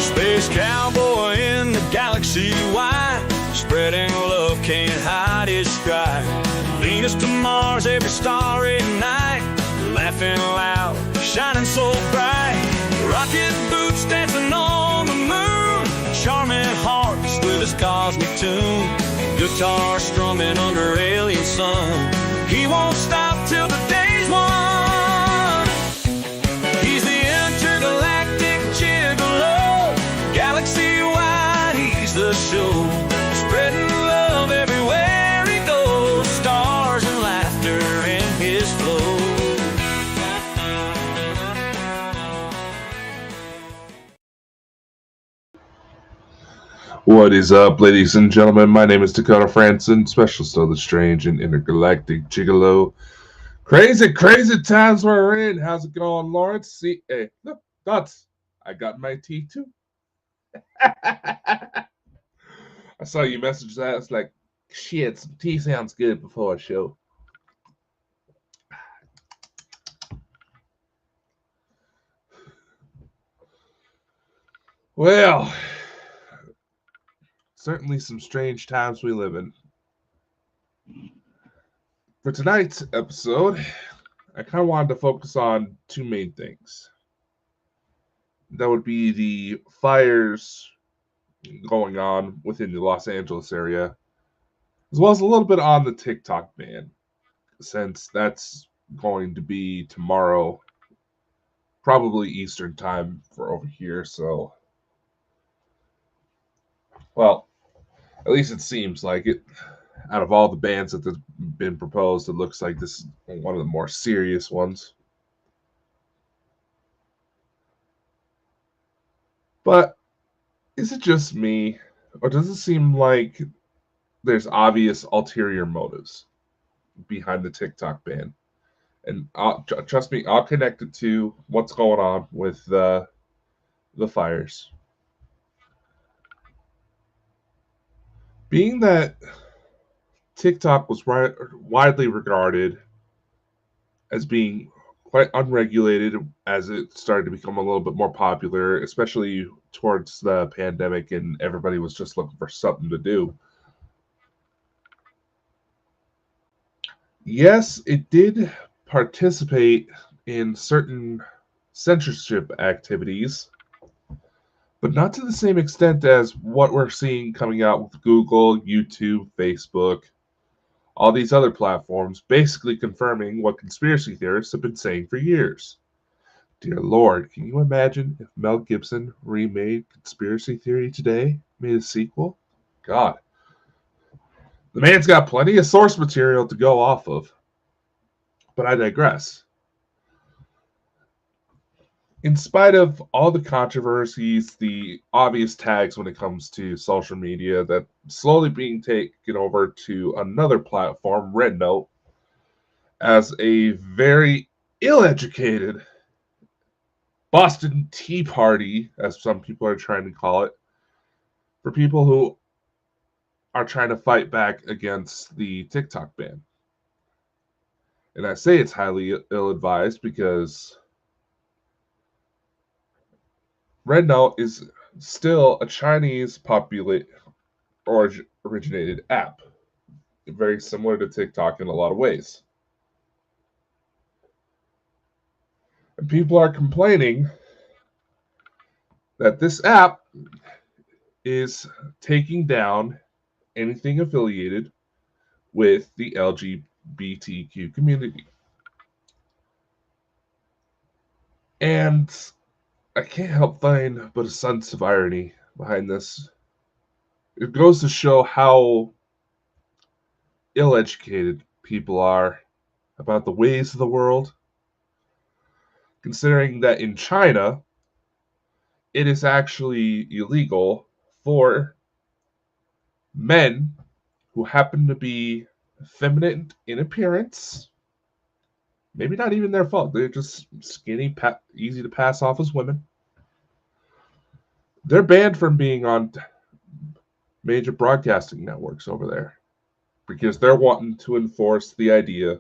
Space cowboy in the galaxy wide, spreading love can't hide his stride. Venus to Mars, every starry night, laughing loud, shining so bright. Rocket boots dancing on the moon, charming hearts with his cosmic tune. Guitar strumming under alien sun, he won't stop till the day's won. He's the intergalactic gigolo, galaxy-wide he's the show. Spreading love everywhere he goes, stars and laughter in his flow. What is up, ladies and gentlemen? My name is Dakota Franson, specialist of the strange and intergalactic gigolo. Crazy times we're in. How's it going, Lawrence? See, hey, look, nuts. I got my tea too. I saw you message that. It's like, shit, some tea sounds good before a show. Well, certainly some strange times we live in. For tonight's episode, I kind of wanted to focus on two main things. That would be the fires going on within the Los Angeles area, as well as a little bit on the TikTok ban, since that's going to be tomorrow, probably Eastern time for over here. So, well, at least it seems like it. Out of all the bans that have been proposed, it looks like this is one of the more serious ones. But is it just me, or does it seem like there's obvious ulterior motives behind the TikTok ban? And trust me, I'll connect it to what's going on with the fires. Being that TikTok was widely regarded as being quite unregulated as it started to become a little bit more popular, especially towards the pandemic, and everybody was just looking for something to do. Yes, it did participate in certain censorship activities, but not to the same extent as what we're seeing coming out with Google, YouTube, Facebook, all these other platforms, basically confirming what conspiracy theorists have been saying for years. Dear Lord, can you imagine if Mel Gibson remade Conspiracy Theory today, made a sequel? God. The man's got plenty of source material to go off of. But I digress. In spite of all the controversies, the obvious tags when it comes to social media that slowly being taken over to another platform, Red Note, as a very ill-educated Boston Tea Party, as some people are trying to call it, for people who are trying to fight back against the TikTok ban. And I say it's highly ill-advised because Red Note is still a Chinese originated app, very similar to TikTok in a lot of ways. And people are complaining that this app is taking down anything affiliated with the LGBTQ community. And I can't help find but a sense of irony behind this. It goes to show how ill-educated people are about the ways of the world, considering that in China, it is actually illegal for men who happen to be feminine in appearance, maybe not even their fault, they're just skinny, easy to pass off as women. They're banned from being on major broadcasting networks over there because they're wanting to enforce the idea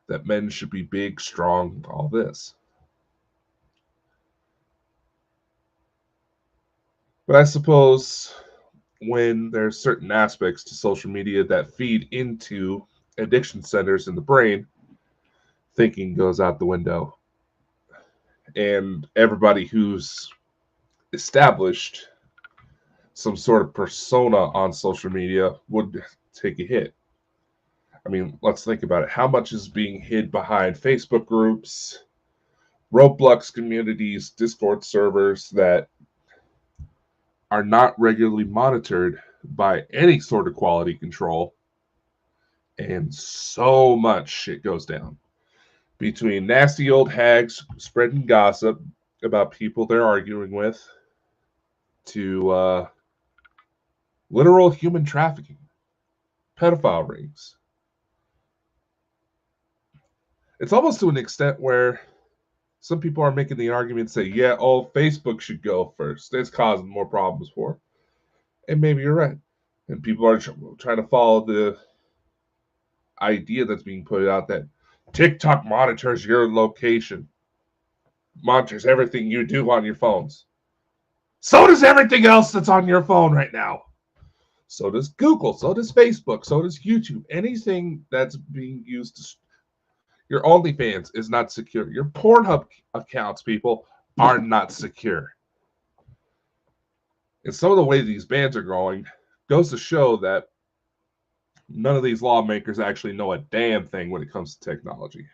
that men should be big, strong, all this. But I suppose when there's certain aspects to social media that feed into addiction centers in the brain, thinking goes out the window. And everybody who's established some sort of persona on social media would take a hit. I mean, let's think about it. How much is being hid behind Facebook groups, Roblox communities, Discord servers that are not regularly monitored by any sort of quality control? And so much shit goes down between nasty old hags spreading gossip about people they're arguing with to literal human trafficking, pedophile rings. It's almost to an extent where some people are making the argument say, yeah, Facebook should go first. It's causing more problems for it. And maybe you're right. And people are trying to follow the idea that's being put out that TikTok monitors your location, monitors everything you do on your phones. So does everything else that's on your phone right now. So does Google, so does Facebook, so does YouTube. Anything that's being used to your OnlyFans is not secure. Your Pornhub accounts, people, are not secure. And some of the way these bans are going goes to show that none of these lawmakers actually know a damn thing when it comes to technology.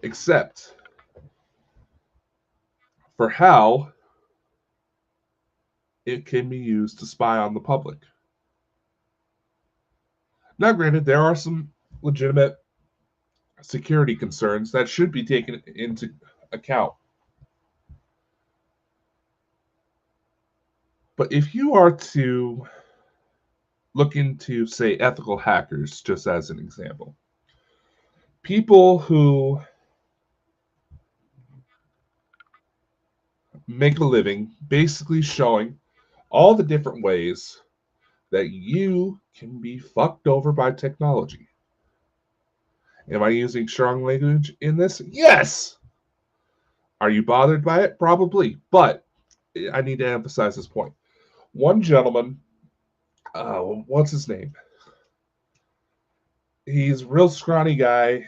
Except for how it can be used to spy on the public. Now, granted, there are some legitimate security concerns that should be taken into account. But if you are to look into, say, ethical hackers, just as an example, people who make a living basically showing all the different ways that you can be fucked over by technology. Am I using strong language in this? Yes! Are you bothered by it? Probably. But I need to emphasize this point. One gentleman, what's his name? He's a real scrawny guy.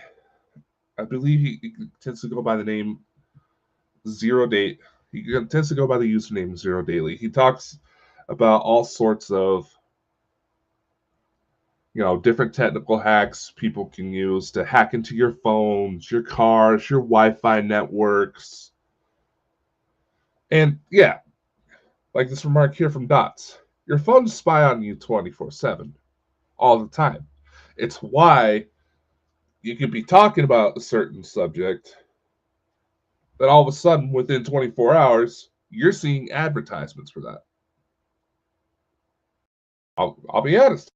I believe he tends to go by the name Zero Date. He tends to go by the username Zero Daily. He talks about all sorts of different technical hacks people can use to hack into your phones, your cars, your Wi-Fi networks. And yeah, like this remark here from Dots, your phones spy on you 24/7, all the time. It's why you could be talking about a certain subject, then all of a sudden, within 24 hours, you're seeing advertisements for that. I'll be honest.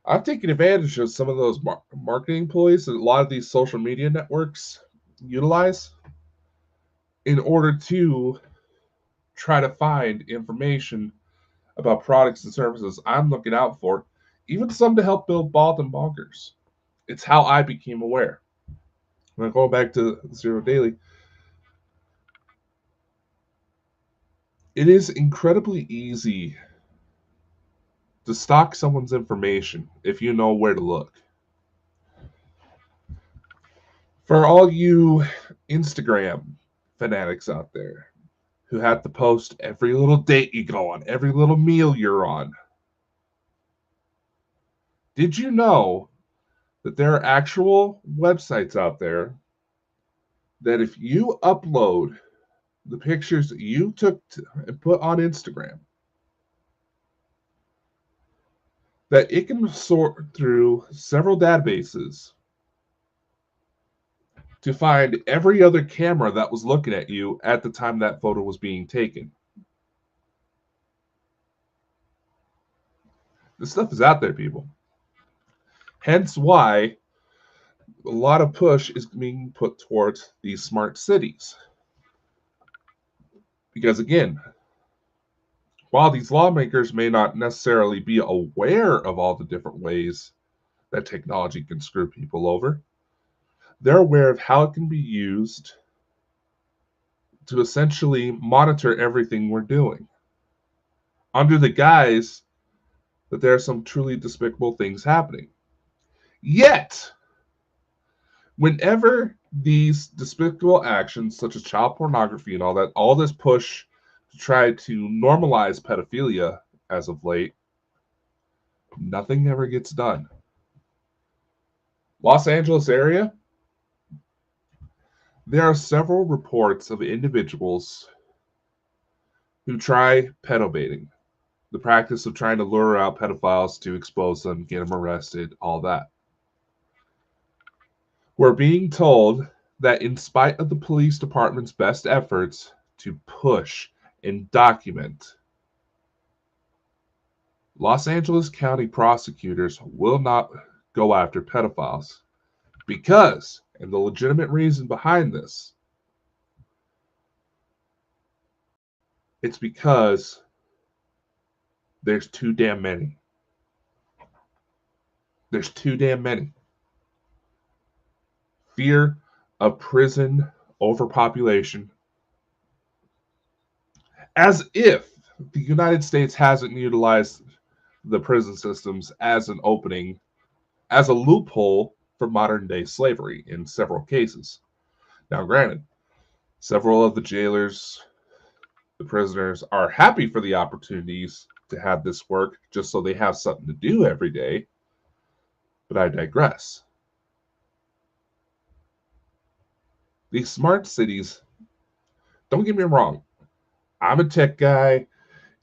I've taken advantage of some of those marketing ploys that a lot of these social media networks utilize in order to try to find information about products and services I'm looking out for, even some to help build bald and bonkers. It's how I became aware. When I go back to Zero Daily, it is incredibly easy to stalk someone's information if you know where to look. For all you Instagram fanatics out there who have to post every little date you go on, every little meal you're on, did you know that there are actual websites out there that if you upload the pictures that you took and put on Instagram, that it can sort through several databases to find every other camera that was looking at you at the time that photo was being taken. This stuff is out there, people. Hence why a lot of push is being put towards these smart cities. Because again, while these lawmakers may not necessarily be aware of all the different ways that technology can screw people over, they're aware of how it can be used to essentially monitor everything we're doing under the guise that there are some truly despicable things happening. Yet, whenever these despicable actions, such as child pornography and all this push to try to normalize pedophilia as of late, nothing ever gets done. Los Angeles area, there are several reports of individuals who try pedobaiting, the practice of trying to lure out pedophiles to expose them, get them arrested, all that. We're being told that in spite of the police department's best efforts to push and document, Los Angeles County prosecutors will not go after pedophiles because, and the legitimate reason behind this, it's because there's too damn many. There's too damn many. Fear of prison overpopulation. As if the United States hasn't utilized the prison systems as an opening, as a loophole for modern day slavery in several cases. Now, granted, several of the jailers, the prisoners, are happy for the opportunities to have this work just so they have something to do every day. But I digress. These smart cities, don't get me wrong, I'm a tech guy.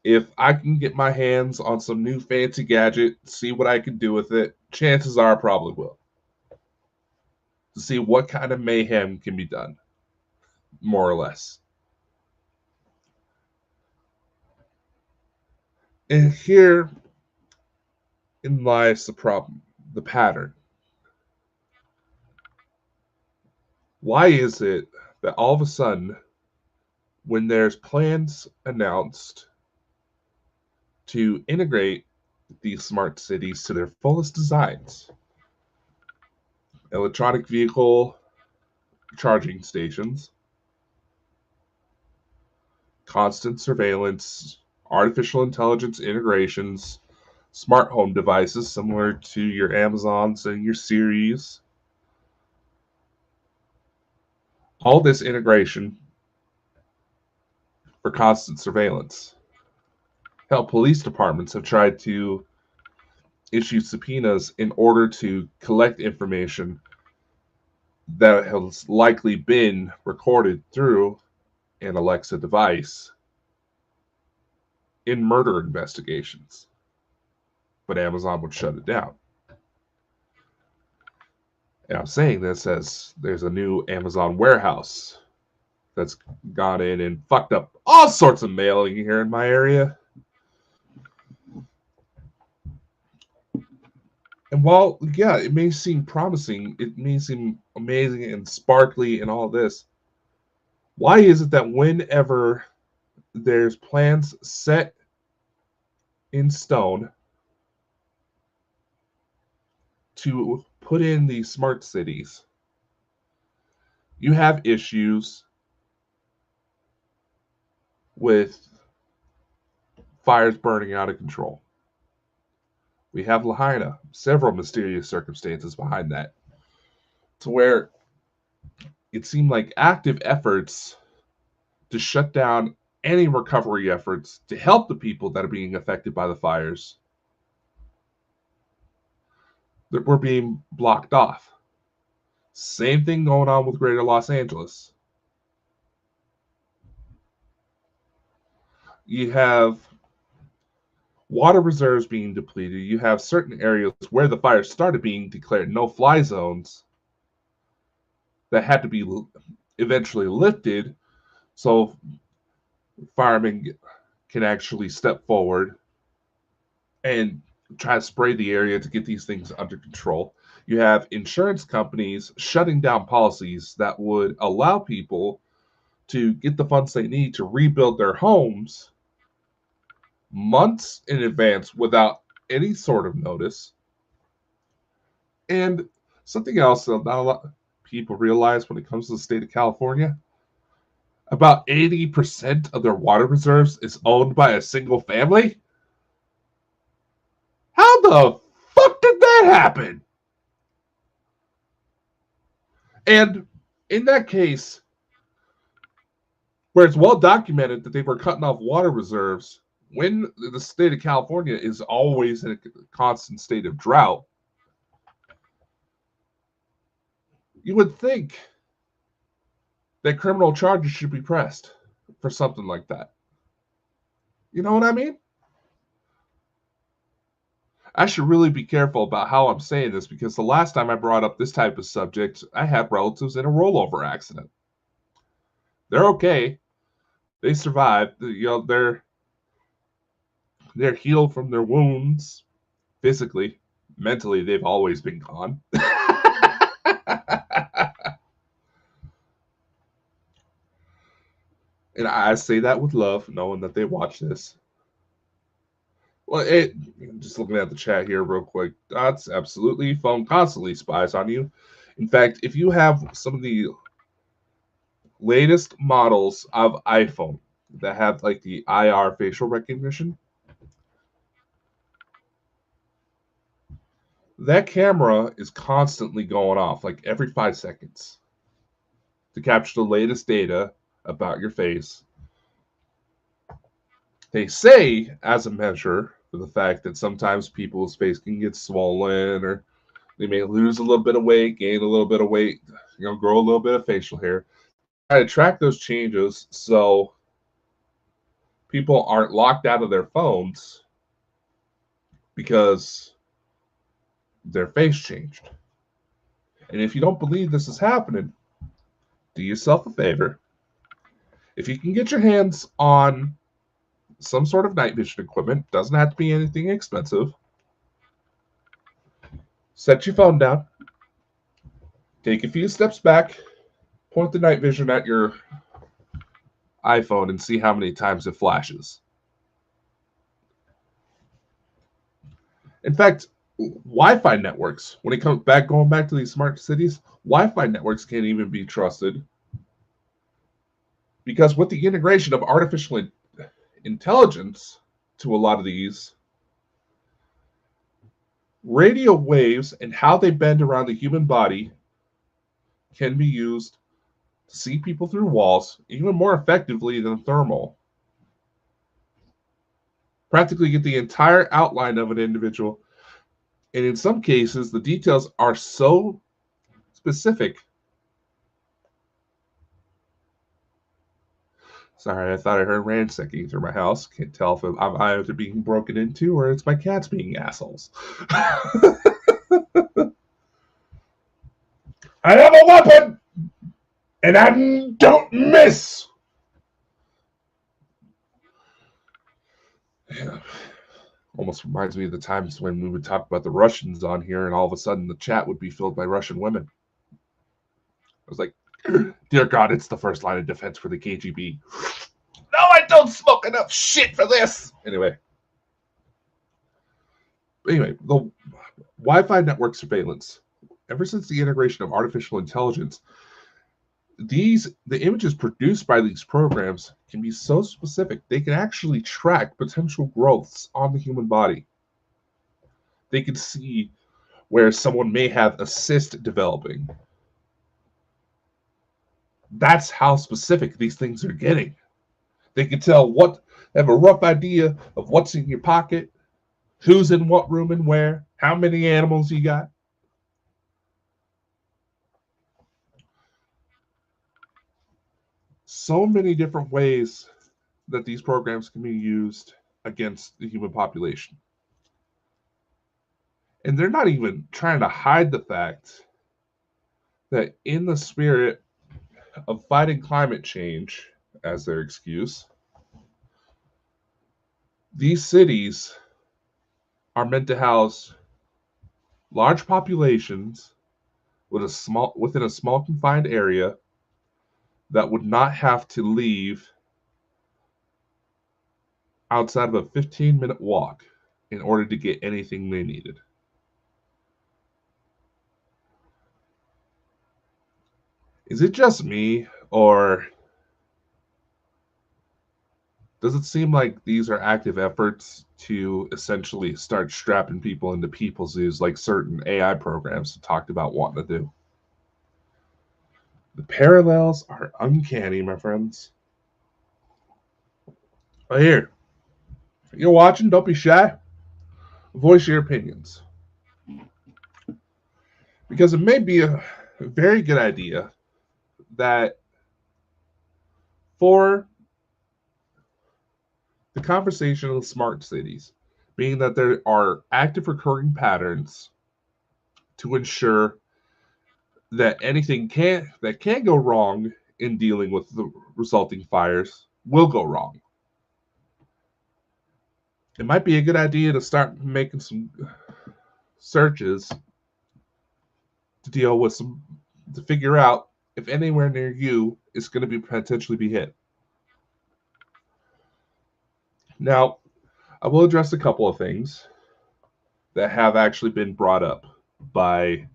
If I can get my hands on some new fancy gadget, see what I can do with it, chances are I probably will. To see what kind of mayhem can be done, more or less. And here lies the problem, the pattern. Why is it that all of a sudden, when there's plans announced to integrate these smart cities to their fullest designs, electronic vehicle charging stations, constant surveillance, artificial intelligence integrations, smart home devices similar to your Amazons and your Siris, all this integration for constant surveillance. Hell, police departments have tried to issue subpoenas in order to collect information that has likely been recorded through an Alexa device in murder investigations. But Amazon would shut it down. And I'm saying this as there's a new Amazon warehouse that's gone in and fucked up all sorts of mailing here in my area. And while, yeah, it may seem promising, it may seem amazing and sparkly and all this, why is it that whenever there's plans set in stone to put in these smart cities, you have issues with fires burning out of control? We have Lahaina, several mysterious circumstances behind that, to where it seemed like active efforts to shut down any recovery efforts to help the people that are being affected by the fires that were being blocked off. Same thing going on with Greater Los Angeles. You have water reserves being depleted. You have certain areas where the fires started being declared no-fly zones that had to be eventually lifted so firemen can actually step forward and try to spray the area to get these things under control. You have insurance companies shutting down policies that would allow people to get the funds they need to rebuild their homes months in advance without any sort of notice. And something else that not a lot of people realize when it comes to the state of California, about 80% of their water reserves is owned by a single family? How the fuck did that happen? And in that case, where it's well documented that they were cutting off water reserves when the state of California is always in a constant state of drought, you would think that criminal charges should be pressed for something like that. You know what I mean? I should really be careful about how I'm saying this because the last time I brought up this type of subject, I had relatives in a rollover accident. They're okay. They survived. You know, they're healed from their wounds physically. Mentally, they've always been gone. And I say that with love, knowing that they watch this. Well, just looking at the chat here real quick. That's absolutely. Phone constantly spies on you. In fact, if you have some of the latest models of iPhone that have like the IR facial recognition, that camera is constantly going off like every 5 seconds to capture the latest data about your face. They say as a measure for the fact that sometimes people's face can get swollen or they may lose a little bit of weight, gain a little bit of weight, grow a little bit of facial hair. Try to track those changes so people aren't locked out of their phones because their face changed. And if you don't believe this is happening, do yourself a favor. If you can get your hands on some sort of night vision equipment, doesn't have to be anything expensive, set your phone down, take a few steps back, point the night vision at your iPhone and see how many times it flashes. In fact, Wi-Fi networks, when it comes back, going back to these smart cities, Wi-Fi networks can't even be trusted because with the integration of artificial intelligence to a lot of these, radio waves and how they bend around the human body can be used to see people through walls even more effectively than thermal. Practically get the entire outline of an individual. And in some cases, the details are so specific. Sorry, I thought I heard ransacking through my house. Can't tell if I'm either being broken into or it's my cats being assholes. I have a weapon! And I don't miss! Yeah. Almost reminds me of the times when we would talk about the Russians on here and all of a sudden the chat would be filled by Russian women. I was like, dear God, it's the first line of defense for the KGB. No, I don't smoke enough shit for this. Anyway, the Wi-Fi network surveillance, ever since the integration of artificial intelligence, the images produced by these programs can be so specific they can actually track potential growths on the human body. They can see where someone may have a cyst developing. That's how specific these things are getting. They can tell have a rough idea of what's in your pocket, who's in what room and where, how many animals you got. So many different ways that these programs can be used against the human population. And they're not even trying to hide the fact that in the spirit of fighting climate change as their excuse, these cities are meant to house large populations within a small confined area that would not have to leave outside of a 15-minute walk in order to get anything they needed. Is it just me, or Does it seem like these are active efforts to essentially start strapping people into people zoos like certain AI programs have talked about wanting to do? The parallels are uncanny, my friends. But here, if you're watching, don't be shy. Voice your opinions. Because it may be a very good idea that for the conversation of smart cities, being that there are active recurring patterns to ensure that anything that can go wrong in dealing with the resulting fires will go wrong. It might be a good idea to start making some searches to figure out if anywhere near you is going to be potentially be hit. Now, I will address a couple of things that have actually been brought up by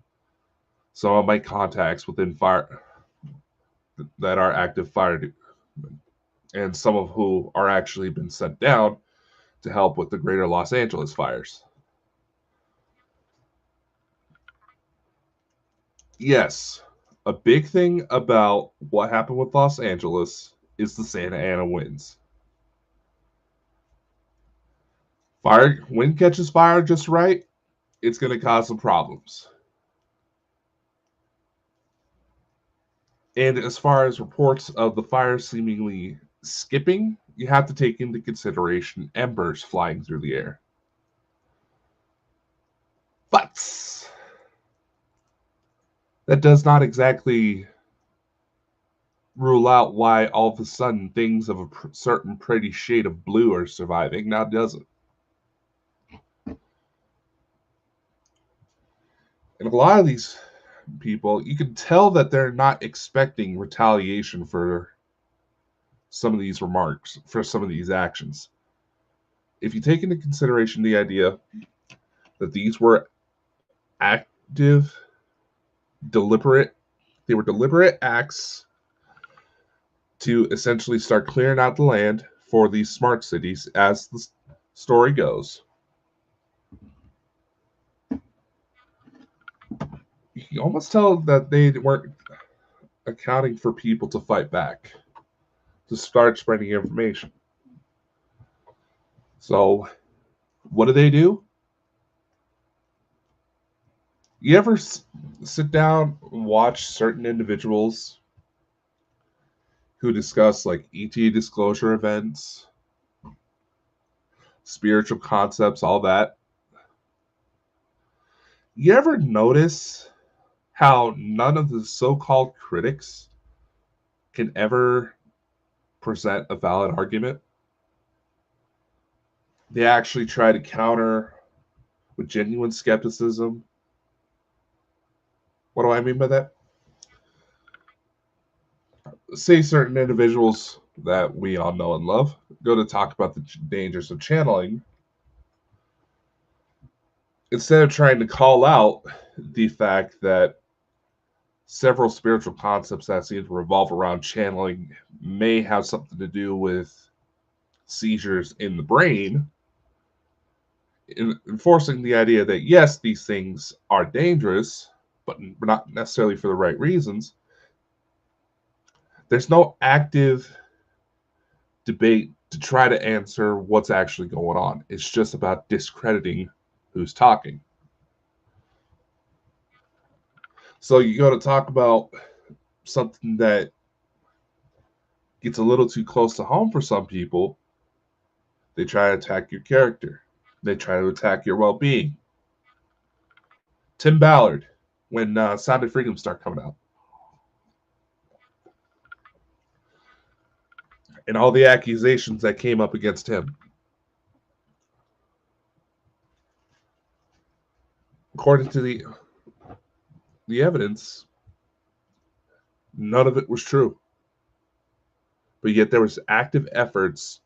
some of my contacts within fire that are active fire, and some of who are actually been sent down to help with the greater Los Angeles fires. Yes, a big thing about what happened with Los Angeles is the Santa Ana winds. Wind catches fire just right, it's going to cause some problems. And as far as reports of the fire seemingly skipping, you have to take into consideration embers flying through the air. But that does not exactly rule out why all of a sudden things of a certain pretty shade of blue are surviving, now does it? And a lot of these people, you can tell that they're not expecting retaliation for some of these remarks, for some of these actions. If you take into consideration the idea that these were active, they were deliberate acts to essentially start clearing out the land for these smart cities, as the story goes. You can almost tell that they weren't accounting for people to fight back, to start spreading information. So, what do? You ever sit down and watch certain individuals who discuss like ET disclosure events, spiritual concepts, all that? You ever notice how none of the so-called critics can ever present a valid argument? They actually try to counter with genuine skepticism. What do I mean by that? Say certain individuals that we all know and love go to talk about the dangers of channeling. Instead of trying to call out the fact that several spiritual concepts that seem to revolve around channeling may have something to do with seizures in the brain, enforcing the idea that yes, these things are dangerous, but not necessarily for the right reasons. There's no active debate to try to answer what's actually going on. It's just about discrediting who's talking. So you go to talk about something that gets a little too close to home for some people, they try to attack your character. They try to attack your well-being. Tim Ballard, when Sound of Freedom started coming out, and all the accusations that came up against him. According to the evidence, none of it was true. But yet there was active efforts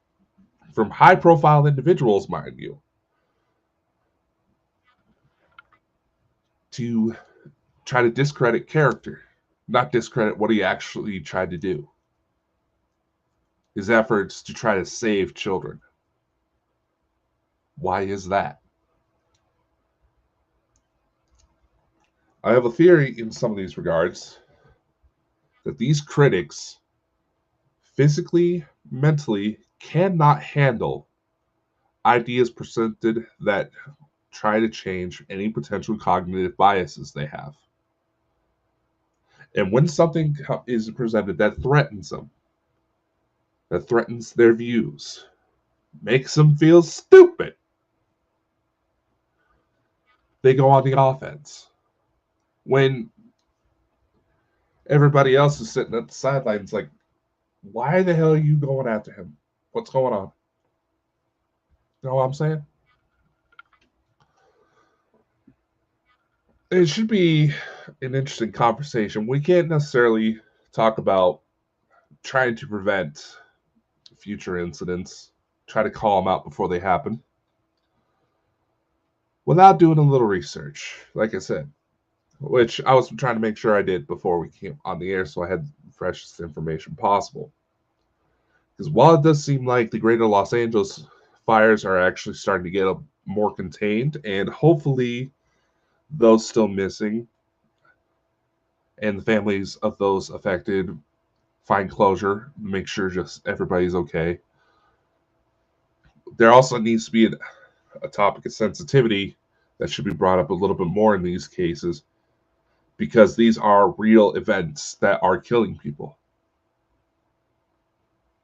from high-profile individuals, mind you, to try to discredit character, not discredit what he actually tried to do. his efforts to try to save children. Why is that? I have a theory in some of these regards that these critics physically, mentally cannot handle ideas presented that try to change any potential cognitive biases they have. And when something is presented that threatens them, that threatens their views, makes them feel stupid, they go on the offense. When everybody else is sitting at the sidelines like, why the hell are you going after him? What's going on? You know what I'm saying? It should be an interesting conversation. We can't necessarily talk about trying to prevent future incidents, try to call them out before they happen, without doing a little research, like I said, which I was trying to make sure I did before we came on the air so I had the freshest information possible. Because while it does seem like the greater Los Angeles fires are actually starting to get more contained, and hopefully those still missing and the families of those affected find closure, make sure just everybody's okay. There also needs to be a topic of sensitivity that should be brought up a little bit more in these cases, because these are real events that are killing people.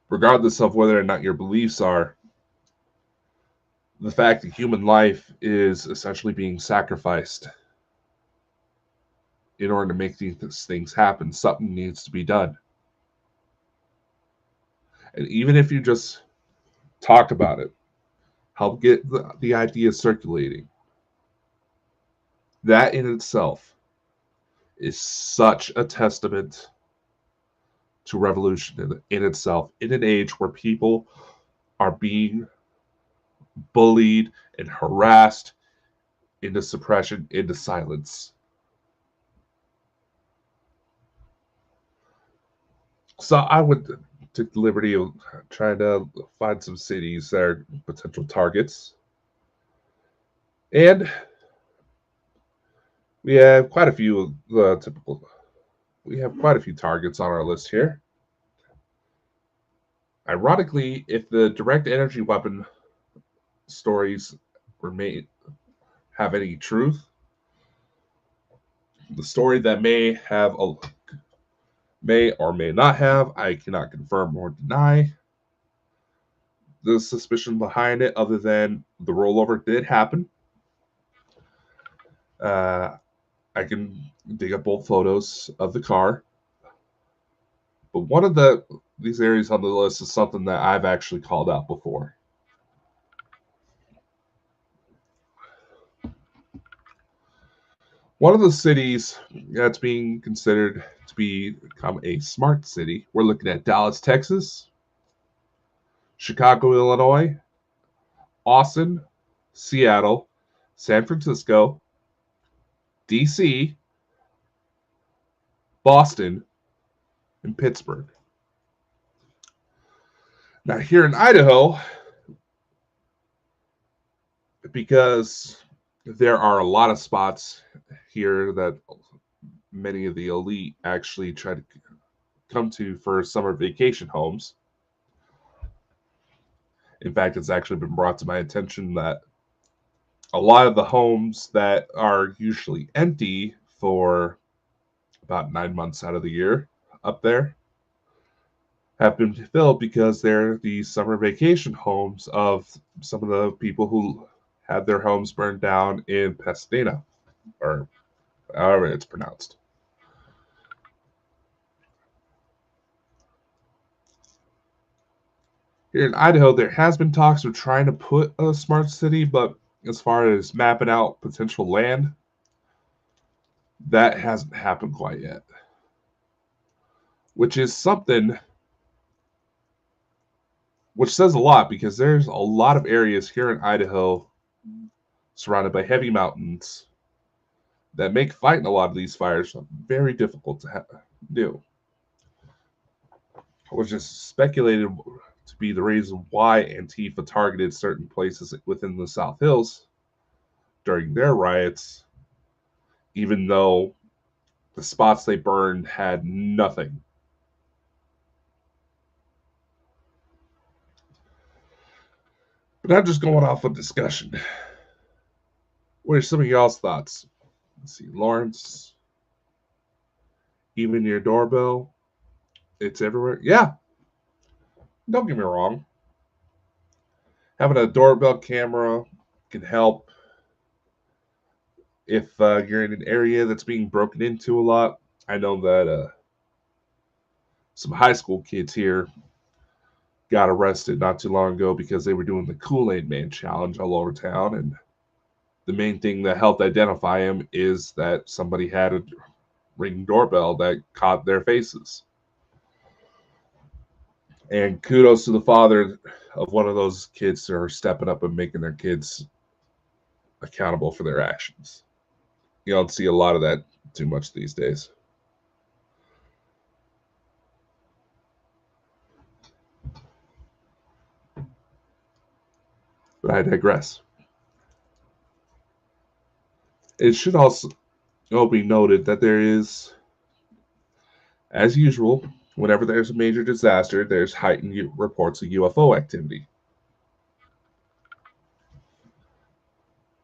Regardless of whether or not your beliefs are, the fact that human life is essentially being sacrificed in order to make these things happen, something needs to be done. And even if you just talk about it, help get the idea circulating, that in itself is such a testament to revolution in itself, in an age where people are being bullied and harassed into suppression, into silence. So I would take the liberty of trying to find some cities that are potential targets. And we have quite a few of the typical. We have quite a few targets on our list here. Ironically, if the direct energy weapon stories have any truth, the story that may or may not have, I cannot confirm or deny the suspicion behind it, other than the rollover did happen. I can dig up both photos of the car, but one of these areas on the list is something that I've actually called out before. One of the cities that's being considered to become a smart city, we're looking at Dallas, Texas, Chicago, Illinois, Austin, Seattle, San Francisco, DC, Boston, and Pittsburgh. Now, here in Idaho, because there are a lot of spots here that many of the elite actually try to come to for summer vacation homes. In fact, it's actually been brought to my attention that a lot of the homes that are usually empty for about 9 months out of the year up there have been filled because they're the summer vacation homes of some of the people who had their homes burned down in Pasadena, or however it's pronounced. Here in Idaho, there has been talks of trying to put a smart city, but as far as mapping out potential land, that hasn't happened quite yet. Which is something which says a lot, because there's a lot of areas here in Idaho surrounded by heavy mountains that make fighting a lot of these fires very difficult to do. which is speculated to be the reason why Antifa targeted certain places within the South Hills during their riots, even though the spots they burned had nothing. But I'm just going off of discussion. What are some of y'all's thoughts? Let's see, Lawrence. Even your doorbell, it's everywhere. Yeah, don't get me wrong. Having a doorbell camera can help if you're in an area that's being broken into a lot. I know that some high school kids here got arrested not too long ago because they were doing the Kool-Aid Man challenge all over town, and the main thing that helped identify him is that somebody had a ring doorbell that caught their faces. And kudos to the father of one of those kids who are stepping up and making their kids accountable for their actions. You don't see a lot of that too much these days. But I digress. It should also be noted that there is, as usual, whenever there's a major disaster, there's heightened reports of UFO activity.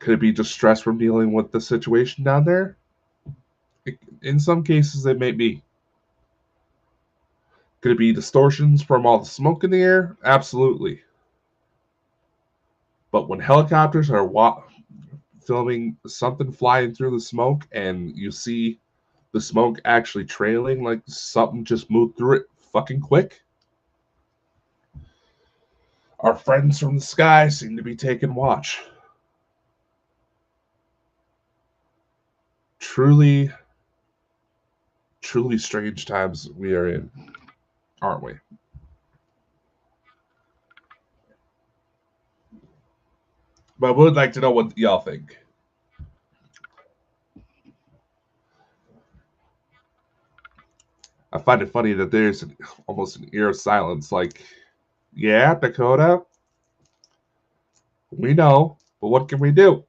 Could it be just stress from dealing with the situation down there? In some cases, it may be. Could it be distortions from all the smoke in the air? Absolutely. But when helicopters are filming something flying through the smoke and you see the smoke actually trailing like something just moved through it fucking quick, our friends from the sky seem to be taking watch. Truly, truly strange times we are in, aren't we? But I would like to know what y'all think. I find it funny that there's almost an ear of silence. Like, yeah, Dakota, we know, but what can we do?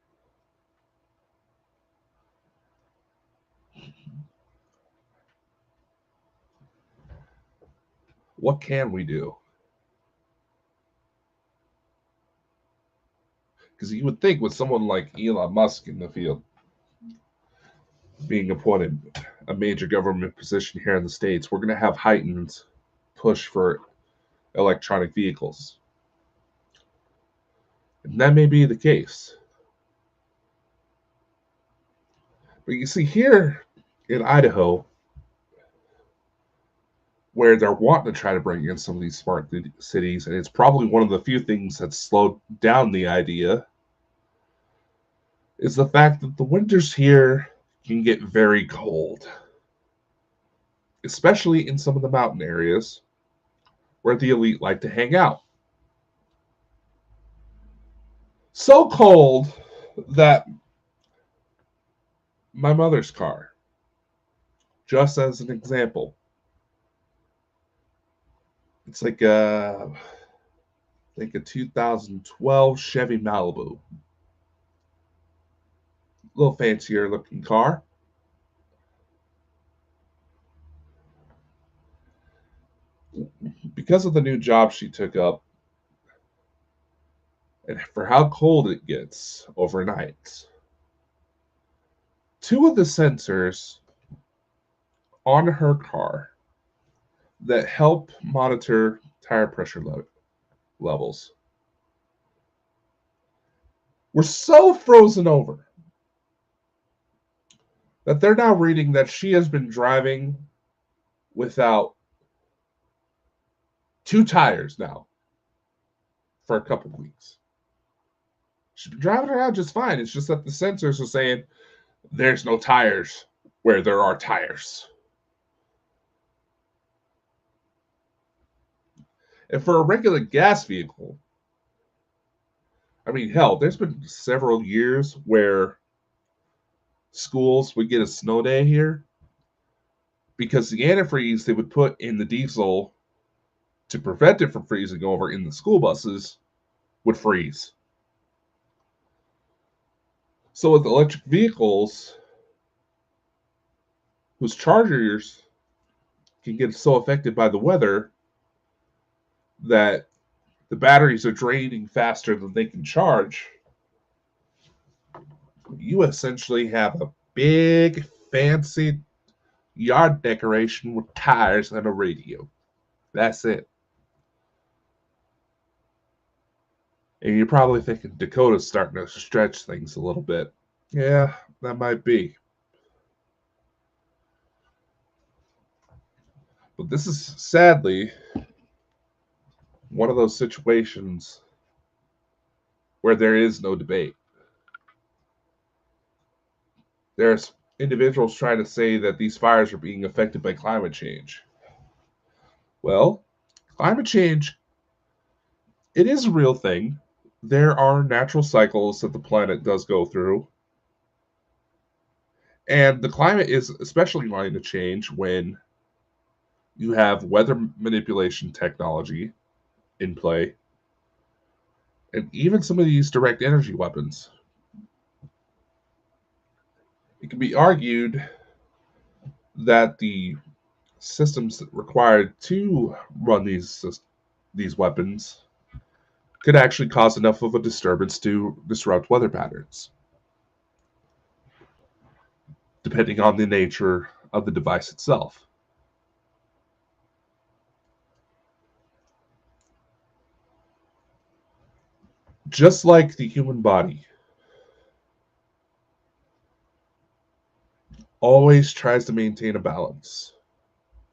What can we do? Because you would think with someone like Elon Musk in the field, being appointed a major government position here in the States, we're going to have heightened push for electronic vehicles. And that may be the case. But you see, here in Idaho, where they're wanting to try to bring in some of these smart cities, and it's probably one of the few things that slowed down the idea, is the fact that the winters here can get very cold, especially in some of the mountain areas where the elite like to hang out. So cold that my mother's car, just as an example, it's like a 2012 Chevy Malibu. A little fancier looking car. Because of the new job she took up, and for how cold it gets overnight, two of the sensors on her car that help monitor tire pressure levels were so frozen over that they're now reading that she has been driving without two tires now for a couple of weeks. She's been driving around just fine. It's just that the sensors are saying there's no tires where there are tires. And for a regular gas vehicle, I mean, hell, there's been several years where schools would get a snow day here because the antifreeze they would put in the diesel to prevent it from freezing over in the school buses would freeze. So with electric vehicles, whose chargers can get so affected by the weather that the batteries are draining faster than they can charge, you essentially have a big, fancy yard decoration with tires and a radio. That's it. And you're probably thinking Dakota's starting to stretch things a little bit. Yeah, that might be. But this is sadly one of those situations where there is no debate. There's individuals trying to say that these fires are being affected by climate change. Well, climate change, it is a real thing. There are natural cycles that the planet does go through. And the climate is especially going to change when you have weather manipulation technology in play, and even some of these direct energy weapons. It can be argued that the systems required to run these weapons could actually cause enough of a disturbance to disrupt weather patterns, depending on the nature of the device itself. Just like the human body always tries to maintain a balance.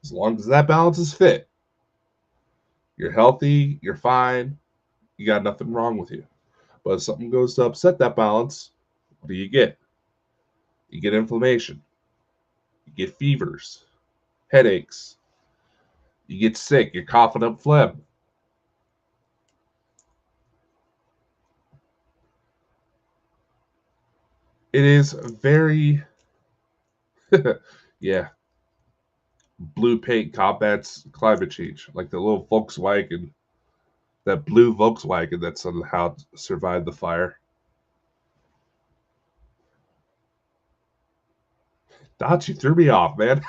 As long as that balance is fit, you're healthy, you're fine, you got nothing wrong with you. But if something goes to upset that balance, what do you get? You get inflammation, you get fevers, headaches, you get sick, you're coughing up phlegm. It is very, yeah, blue paint combats climate change, like the little Volkswagen, that blue Volkswagen that somehow survived the fire. Dot, you threw me off, man.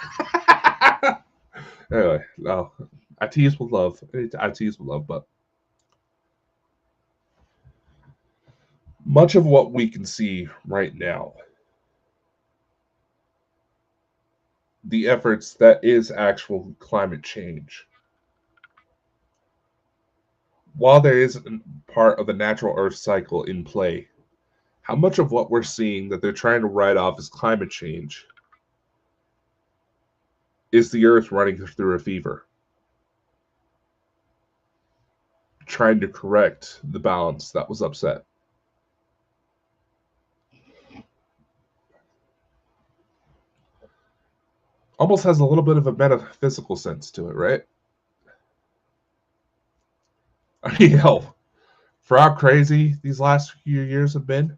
Anyway, no, I tease with love. I tease with love, but much of what we can see right now, the efforts that is actual climate change, while there is a part of the natural Earth cycle in play, how much of what we're seeing that they're trying to write off as climate change is the Earth running through a fever, trying to correct the balance that was upset? Almost has a little bit of a metaphysical sense to it, right? I mean, hell, for how crazy these last few years have been,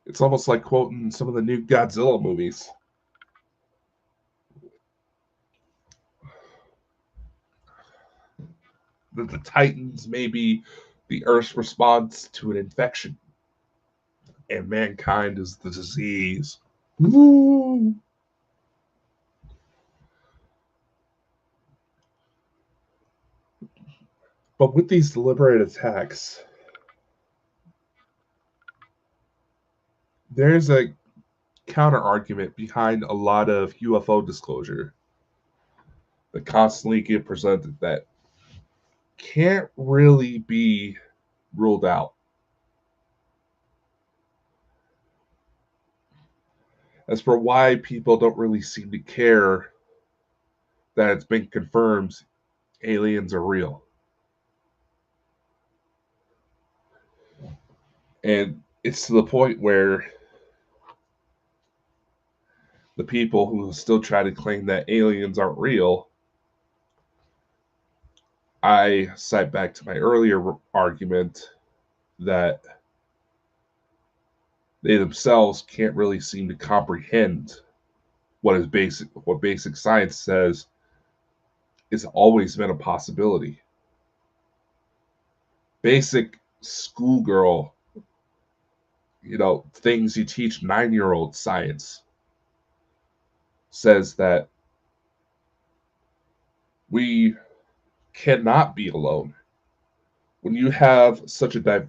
it's almost like quoting some of the new Godzilla movies. That the Titans may be the Earth's response to an infection, and mankind is the disease. Woo! But with these deliberate attacks, there's a counter argument behind a lot of UFO disclosure that constantly get presented that can't really be ruled out. As for why people don't really seem to care that it's been confirmed aliens are real. And it's to the point where the people who still try to claim that aliens aren't real, I cite back to my earlier argument that they themselves can't really seem to comprehend what basic science says has always been a possibility. Basic schoolgirl, things you teach 9-year-old science says that we cannot be alone. When you have such a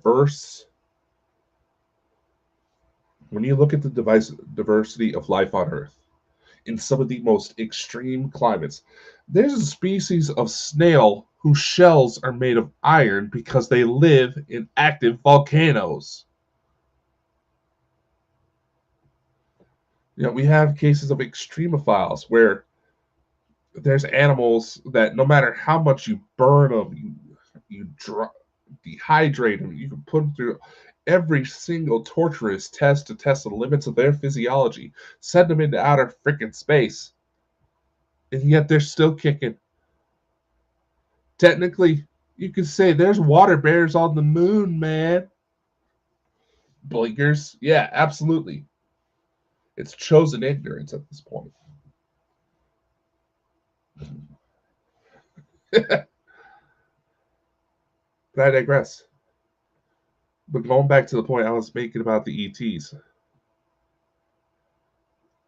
when you look at the diversity of life on Earth, in some of the most extreme climates, there's a species of snail whose shells are made of iron because they live in active volcanoes. We have cases of extremophiles where there's animals that no matter how much you burn them, you dehydrate them, you can put them through every single torturous test to test the limits of their physiology, send them into outer freaking space, and yet they're still kicking. Technically, you could say there's water bears on the moon, man. Blinkers, yeah, absolutely. It's chosen ignorance at this point. But I digress. But going back to the point I was making about the ETs,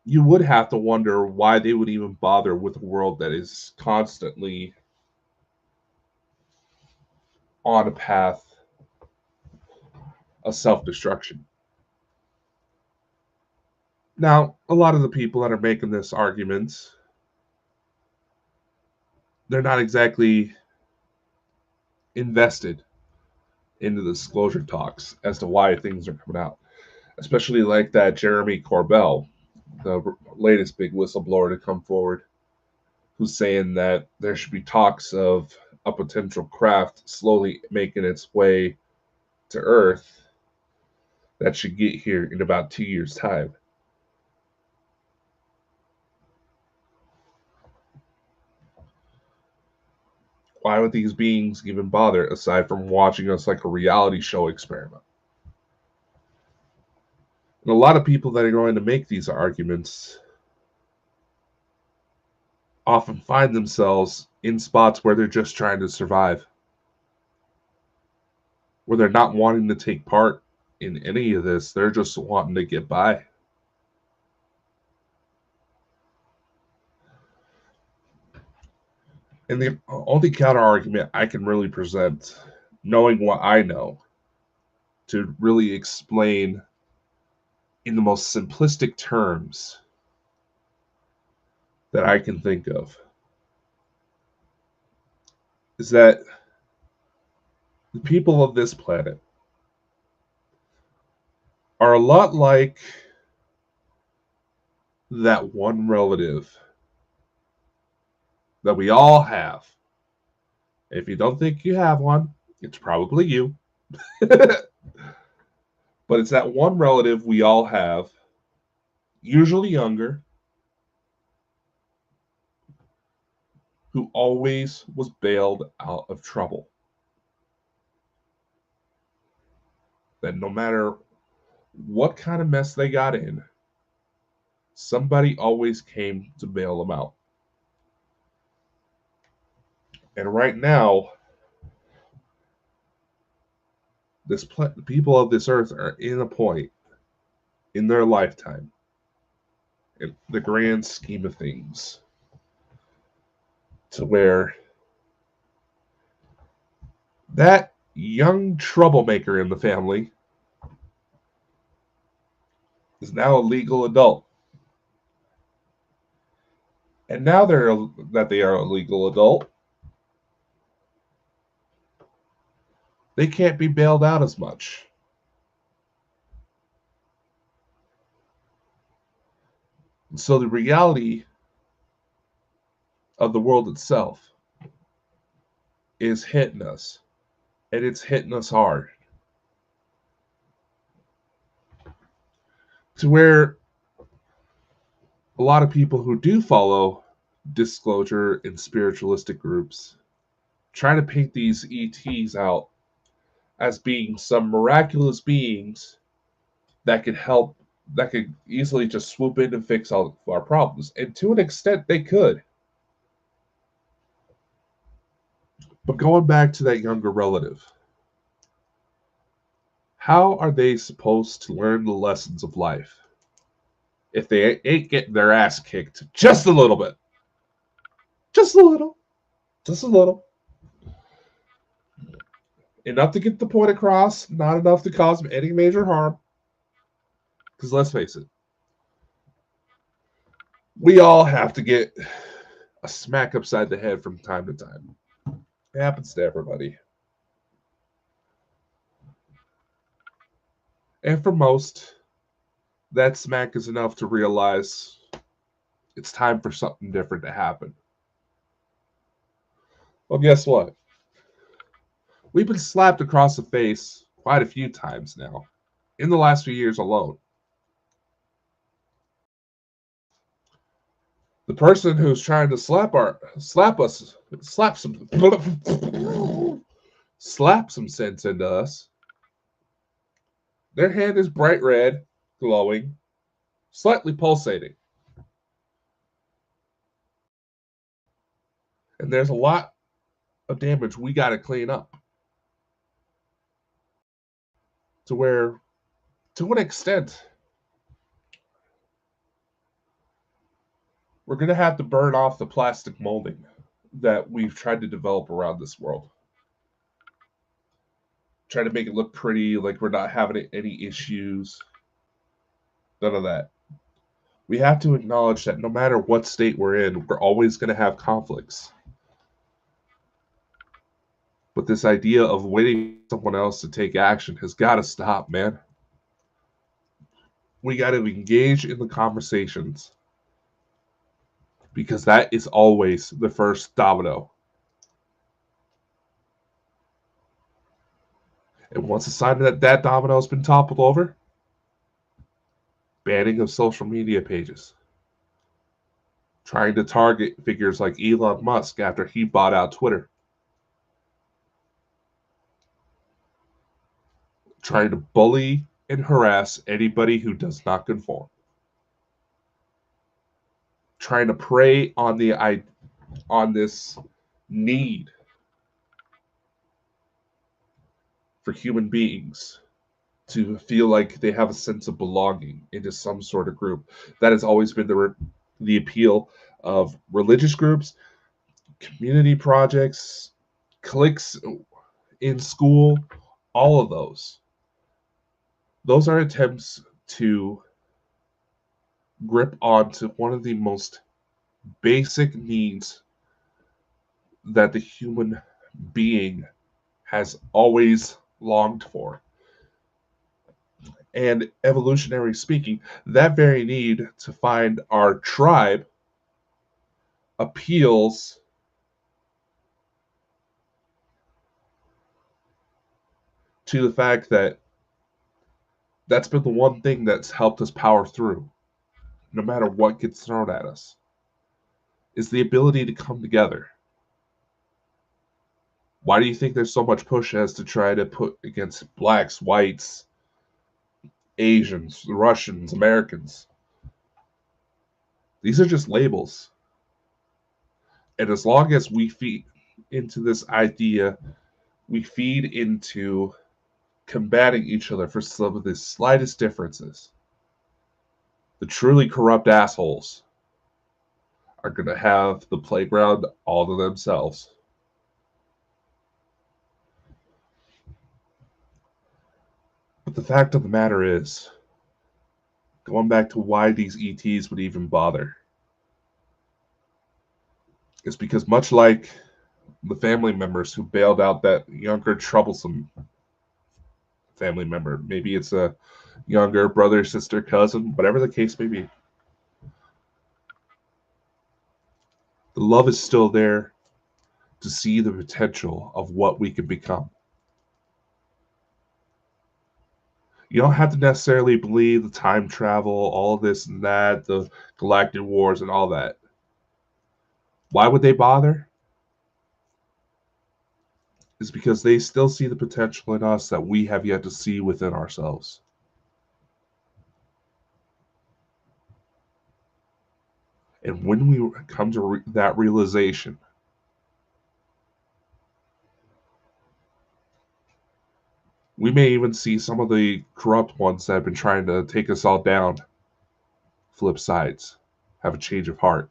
you would have to wonder why they would even bother with a world that is constantly on a path of self-destruction. Now, a lot of the people that are making this argument, they're not exactly invested into the disclosure talks as to why things are coming out. Especially like that Jeremy Corbell, the latest big whistleblower to come forward, who's saying that there should be talks of a potential craft slowly making its way to Earth that should get here in about 2 years' time. Why would these beings even bother aside from watching us like a reality show experiment? And a lot of people that are going to make these arguments often find themselves in spots where they're just trying to survive, where they're not wanting to take part in any of this. They're just wanting to get by. And the only counter argument I can really present, knowing what I know, to really explain in the most simplistic terms that I can think of, is that the people of this planet are a lot like that one relative that we all have. If you don't think you have one, it's probably you. But it's that one relative we all have, usually younger, who always was bailed out of trouble. That no matter what kind of mess they got in, somebody always came to bail them out. And right now, the people of this earth are in a point in their lifetime, in the grand scheme of things, to where that young troublemaker in the family is now a legal adult. And now that they are a legal adult, they can't be bailed out as much. And so the reality of the world itself is hitting us, and it's hitting us hard. To where a lot of people who do follow disclosure and spiritualistic groups try to paint these ETs out as being some miraculous beings that could help, that could easily just swoop in and fix all of our problems. And to an extent, they could. But going back to that younger relative, how are they supposed to learn the lessons of life if they ain't getting their ass kicked just a little bit? Just a little. Just a little. Enough to get the point across, not enough to cause them any major harm. Because let's face it, we all have to get a smack upside the head from time to time. It happens to everybody. And for most, that smack is enough to realize it's time for something different to happen. Well, guess what? We've been slapped across the face quite a few times now, in the last few years alone. The person who's trying to slap some sense into us, their hand is bright red, glowing, slightly pulsating. And there's a lot of damage we got to clean up. To where, to an extent, we're going to have to burn off the plastic molding that we've tried to develop around this world. Try to make it look pretty, like we're not having any issues. None of that. We have to acknowledge that no matter what state we're in, we're always going to have conflicts. But this idea of waiting for someone else to take action has got to stop, man. We got to engage in the conversations because that is always the first domino. And once a sign that domino has been toppled over, banning of social media pages, trying to target figures like Elon Musk after he bought out Twitter, trying to bully and harass anybody who does not conform, trying to prey on this need for human beings to feel like they have a sense of belonging into some sort of group. That has always been the appeal of religious groups, community projects, cliques in school, all of those. Those are attempts to grip onto one of the most basic needs that the human being has always longed for. And evolutionary speaking, that very need to find our tribe appeals to the fact that that's been the one thing that's helped us power through, no matter what gets thrown at us, is the ability to come together. Why do you think there's so much push as to try to put against blacks, whites, Asians, Russians, Americans? These are just labels. And as long as we feed into this idea, we feed into combating each other for some of the slightest differences, the truly corrupt assholes are going to have the playground all to themselves. But the fact of the matter is, going back to why these ETs would even bother, is because much like the family members who bailed out that younger, troublesome family member, maybe it's a younger brother, sister, cousin, whatever the case may be, the love is still there to see the potential of what we can become. You don't have to necessarily believe the time travel, all this and that, the galactic wars and all that. Why would they bother? Is because they still see the potential in us that we have yet to see within ourselves. And when we come to that realization, We may even see some of the corrupt ones that have been trying to take us all down flip sides, have a change of heart.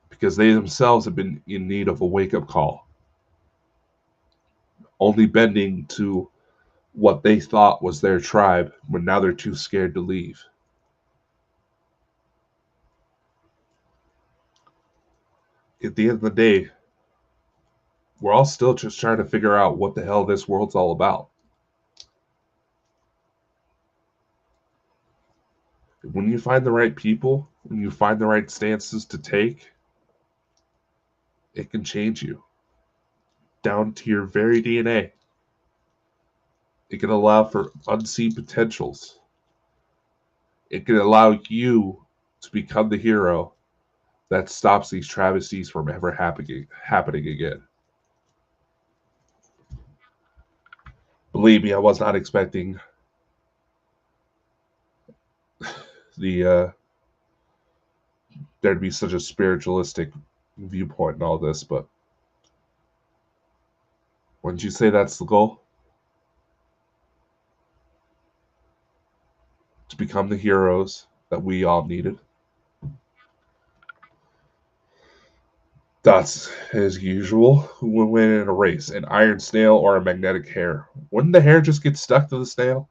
Because they themselves have been in need of a wake-up call. Only bending to what they thought was their tribe when now they're too scared to leave. At the end of the day, we're all still just trying to figure out what the hell this world's all about. When you find the right people, when you find the right stances to take, it can change you down to your very DNA. It can allow for unseen potentials. It can allow you to become the hero that stops these travesties from ever happening again. Believe me, I was not expecting there to be such a spiritualistic viewpoint in all this, but wouldn't you say that's the goal? To become the heroes that we all needed? That's as usual. Who would win in a race? An iron snail or a magnetic hair? Wouldn't the hair just get stuck to the snail?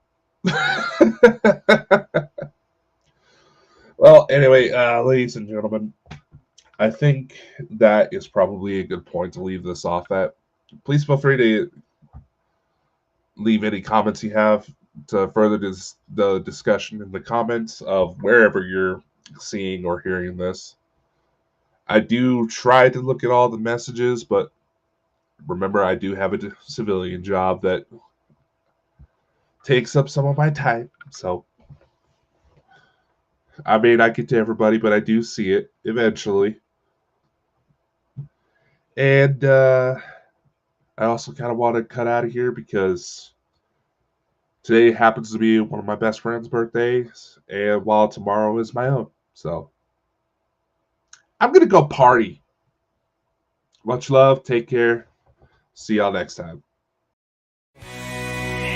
Well, anyway, ladies and gentlemen, I think that is probably a good point to leave this off at. Please feel free to leave any comments you have to further the discussion in the comments of wherever you're seeing or hearing this. I do try to look at all the messages, but remember, I do have a civilian job that takes up some of my time. So I may not get to everybody, but I do see it eventually. And I also kind of want to cut out of here because today happens to be one of my best friend's birthdays, and while tomorrow is my own. So I'm going to go party. Much love. Take care. See y'all next time.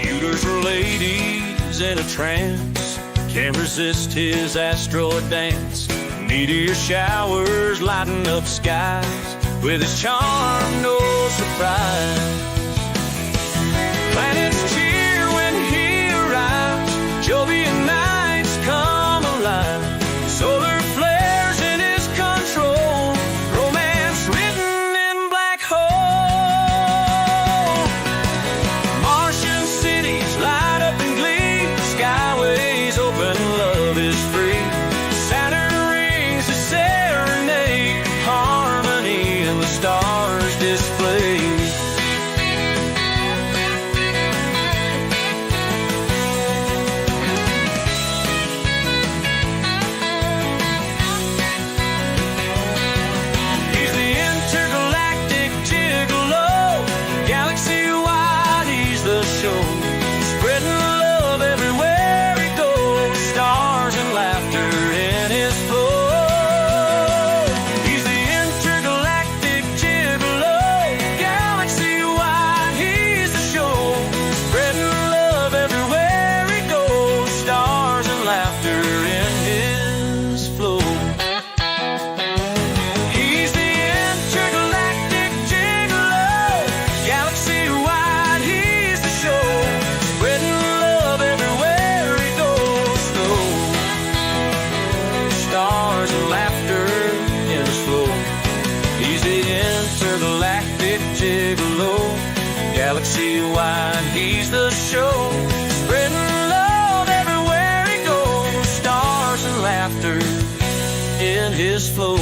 Shooters or ladies in a trance can't resist his asteroid dance. Meteor showers lighting up skies with his charm, no surprise. Planets cheer when he arrives. Jovian nights come alive. Solar flares in his control. Romance written in black hole. Martian cities light up in glee. Skyways open, love is free. Saturn rings a serenade. Harmony in the stars display. He's the Intergalactic Gigolo. Galaxy-wide, he's the show. Spreading love everywhere he goes. Stars and laughter in his flow. He's the Intergalactic Gigolo. Galaxy-wide, he's the show. Spreading love everywhere he goes. Stars and laughter in his flow. He's the Intergalactic Gigolo. Galaxy-wide, he's the show. Spreading love everywhere he goes. Stars and laughter in his flow. He's the Intergalactic Gigolo. Galaxy-wide, he's the show. Spreading love everywhere he goes. Stars and laughter in his flow.